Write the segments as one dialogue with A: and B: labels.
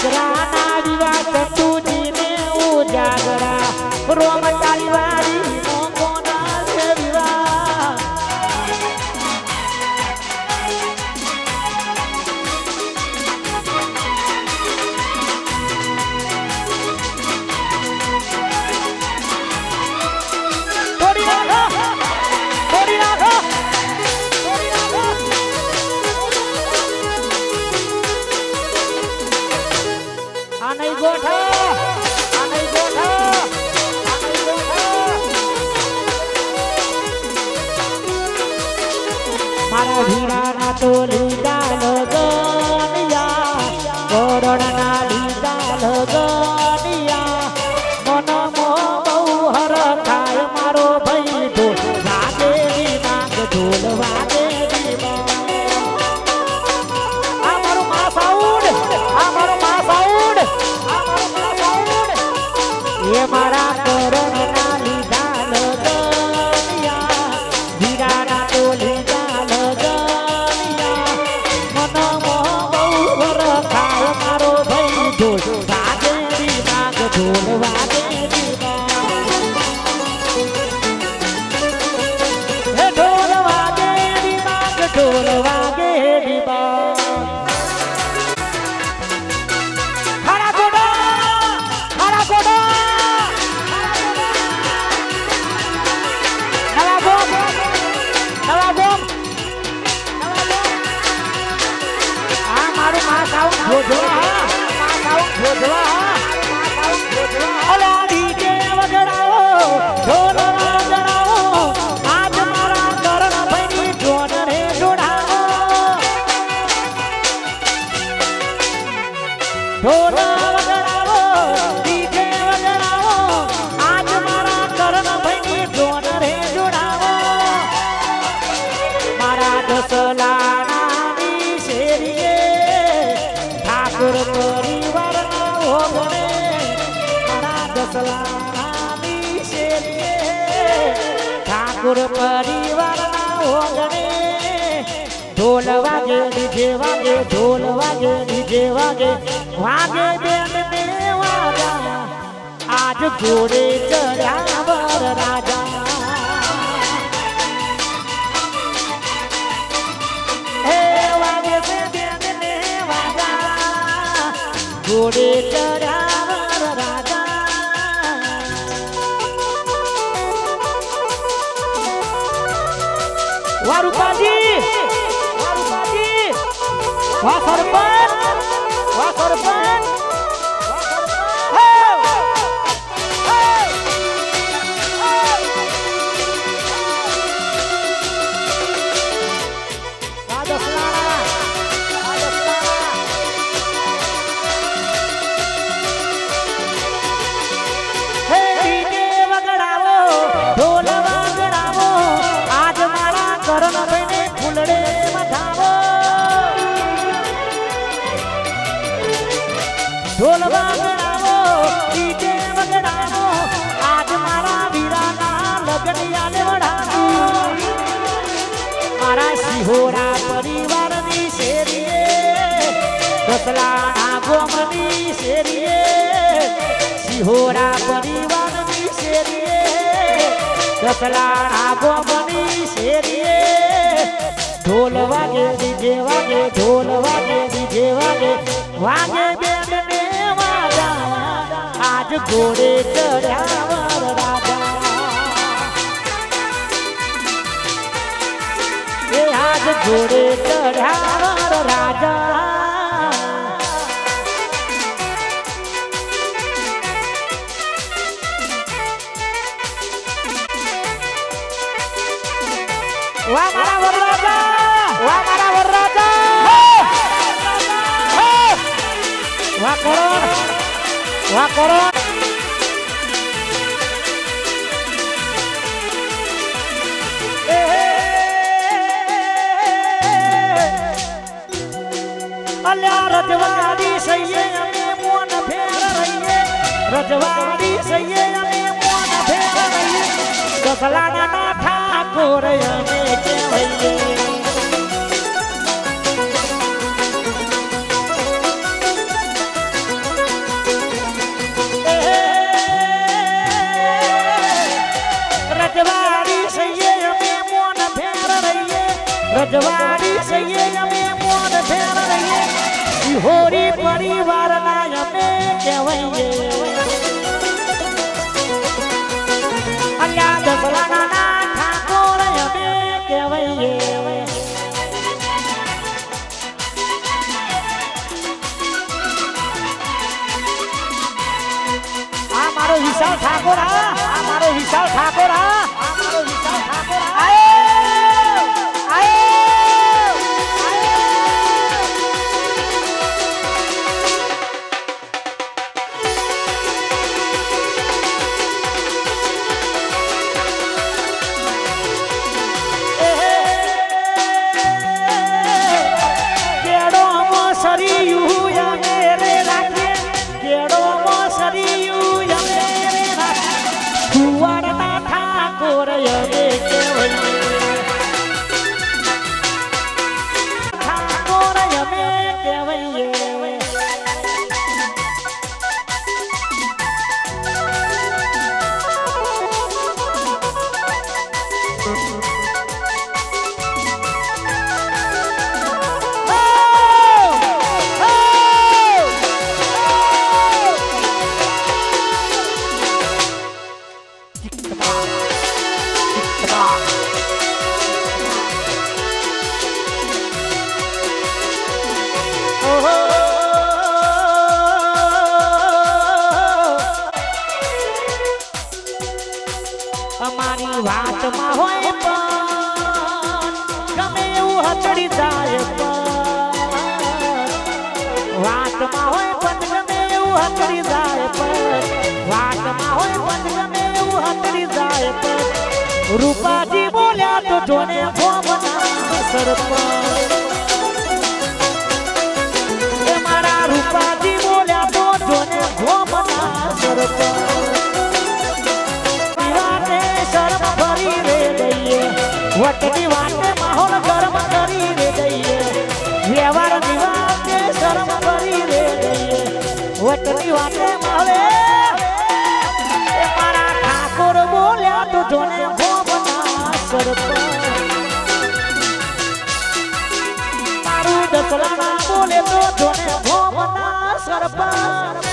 A: જાગરાના વિવાહ ચતુજીને ઉજાગરા રોમ ચાલીવારી નો કોના છે વિવાહ તોડી નાખો તોડી નાખો આનઈ ગોઠા આનઈ ગોઠા આનઈ ગોઠા મારા ભીડાના તો લીધા લગનિયા કોરણના લીધા લગનિયા મનમો બહુ હરખાય મારો ભાઈ ઢોલ વાગે નાગ ઢોલ વાગે આ મારું મા સાઉન્ડ આ મારું મા સાઉન્ડ એ મારા કરણના લીધા લગનિયા ભીડાના તો લીધા લગનિયા મનમો બહુ વરખાય મારો ભાઈ ઢોલ વાગે નાગ ઢોલ વાગે હે ઢોલ વાગે નાગ ઢોલ વાગે ઠાकुर परिवाરના ઓગણે ઢોલ વાગે ડીજે વાગે ઢોલ વાગે ડીજે વાગે વાગે બેન ને વાજા આજ ઘોડે ચડ્યા વર રાજા હે વાગે બેન ને વાજા ઘોડે ચડ્યા વર રાજા વારુપાજી વાહ સરપંચ વાહ સરપંચ ઢોલ વગડાવો ડીજે વગડાવો આજ મારા વીરાના લગનિયા લેવડાવો મારા સિહોરા પરિવારની શેરીએ કસલાના ગોમની શેરીએ સિહોરા પરિવારની શેરીએ કસલાના ગોમની શેરીએ ઢોલ વાગે ડીજે વાગે ઢોલ વાગે ડીજે વાગે વાગે બેન ને આજ ઘોડે ચડ્યા વર રાજા એ આજ ઘોડે ચડ્યા વર રાજા વાહ મારા વર રાજા વાહ મારા વર રાજા વાહ કરોડ વાહ કરોડ અલ્યા રજવાડી સૈયે અમે મોન ફેર રહીએ રજવાડી સૈયે અમે મોન ફેર રહીએ કસલાના ઠાકોર અમે કહેવાઈએ શિહોરી પરિવારના અમે કહેવાઈએ અલ્યા દસલાના ઠાકોર અમે કહેવાઈએ આ મારો વિશાલ ઠાકોર આ મારો વિશાલ ઠાકોર આ મારો વિશાલ ઠાકોર અમારી વાતમાં હોય પણ ગમે એવું હચડી જાય વાતમાં હોય પણ ગમે એવું હચડી જાય વાતમાં હોય પણ ગમે એવું હચડી જાય રૂપાજી બોલ્યા તો જોને ભોમના સરપંચ મારા રૂપાજી બોલ્યા તો જોને ભોમના સરપંચ વટની વાતે માહોલ ગરમ કરી રે દઈએ વ્યવહાર નિવાતે શરમ કરી રે દઈએ વટની વાતે માવે મારા ઠાકોર બોલ્યા તો જોને ભોમના સરપંચ મારું દસલાના બોલે તો જોને ભોમના સરપંચ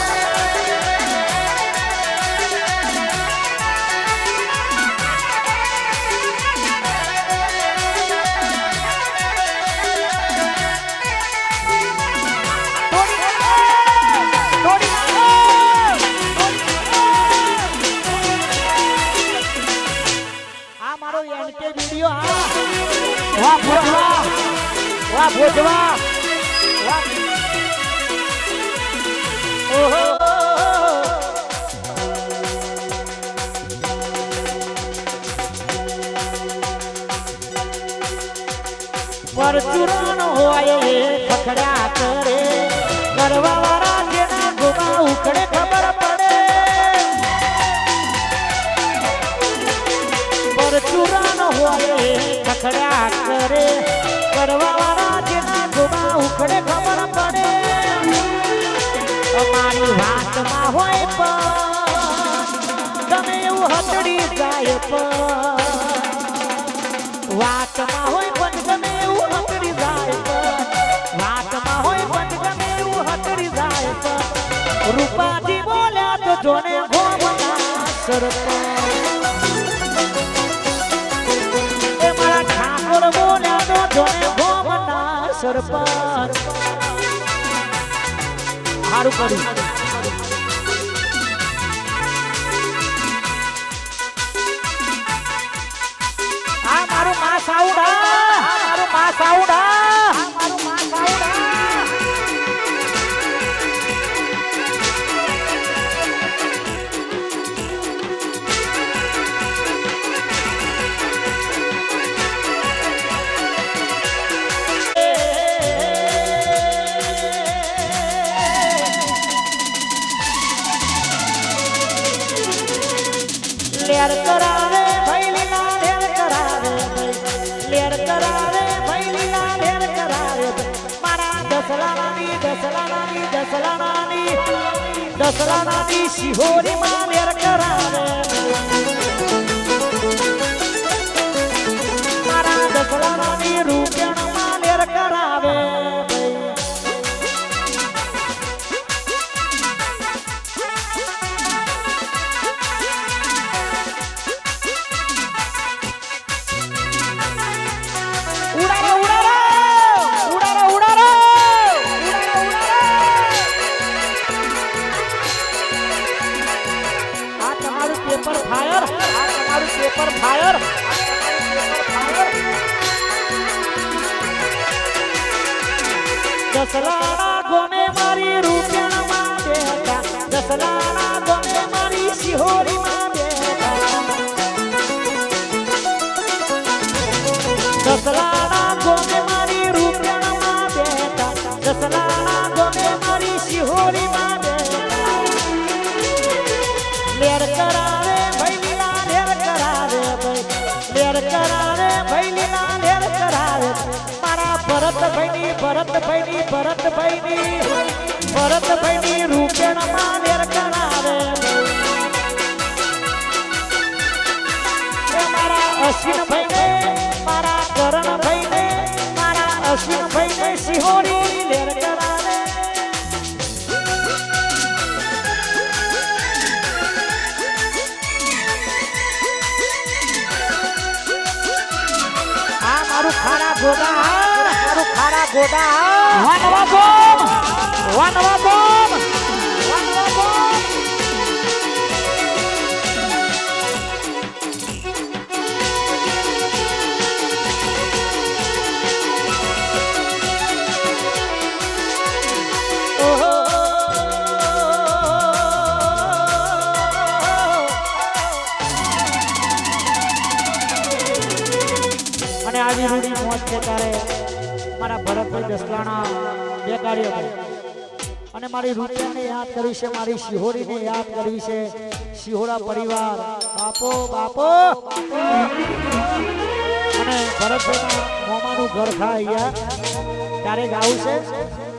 A: વાહ ભોજવા વાહ ભોજવા ઓહો પરચુરણ હોય એ ખખડ્યા કરે કરવા વાળા જેના ગોમા ઉખડે ખબર પડે પરચુરણ હોય એ ખખડ્યા કરે કરવા વાળા જેના ગોમા ઉખડે ખબર પડે અમારી વાતમાં હોય પણ ગમે એવું હચડી જાય વાતમાં હોય પણ ગમે એવું હચડી જાય વાતમાં હોય પણ ગમે એવું હચડી જાય રૂપાજી બોલ્યા તો જોને ભોમના સરપંચ એ મારા ઠાકોર બોલ્યા તો જોને ભોમના સરપંચ સારું કર્યું મારું માં સાઉડા મારું માં સાઉડા મારું માં સાઉડા લેર કરાવે ભાઈ લીલા લેર કરાવે લેર કરાવે ભાઈ લીલા લેર કરાવે મારા દસલાનાની દસલાનાની દસલાનાની દસલાનાની શિહોરી માં લેર કરાવે મારા દસલાનાની રૂપિયા માં લેર કરાવે પેપર ફાયર દસલાણા ગોમે મારી રૂપિયામાં બેઠા દસલાણા ગોમે મારી શિહોરીમાં બેઠા દસલાણા ગોમે મારી રૂપિયામાં બેઠા દસલાણા ગોમે મારી શિહોરીમાં બેઠા લેર કરાવે ભાઈ લીલા લેર કરાવે લેર કરાવે ભાઈ લીલા લેર કરાવે મારા ભરતભાઈની રૂપિયામાં લેર કરાવે મારા અશ્વિનભાઈને મારા કરણભાઈને મારા અશ્વિનભાઈને સિહોરી લેર કરાવે આ મારું ખારા ગોદા વાનવા બોમ વાનવા બોમ વાનવા બોમ ઓહો અને આવી રૂડી મોજ છે તારે મારા ભરતભાઈ દસલાણા બેકાર્ય અને મારી રૂપિયાને યાદ કરવી છે મારી શિહોરીને યાદ કરવી છે શિહોરા પરિવાર બાપો અને ભરતભાઈના મોમાનું ઘર થાય અહીંયા ત્યારે ગાવું છે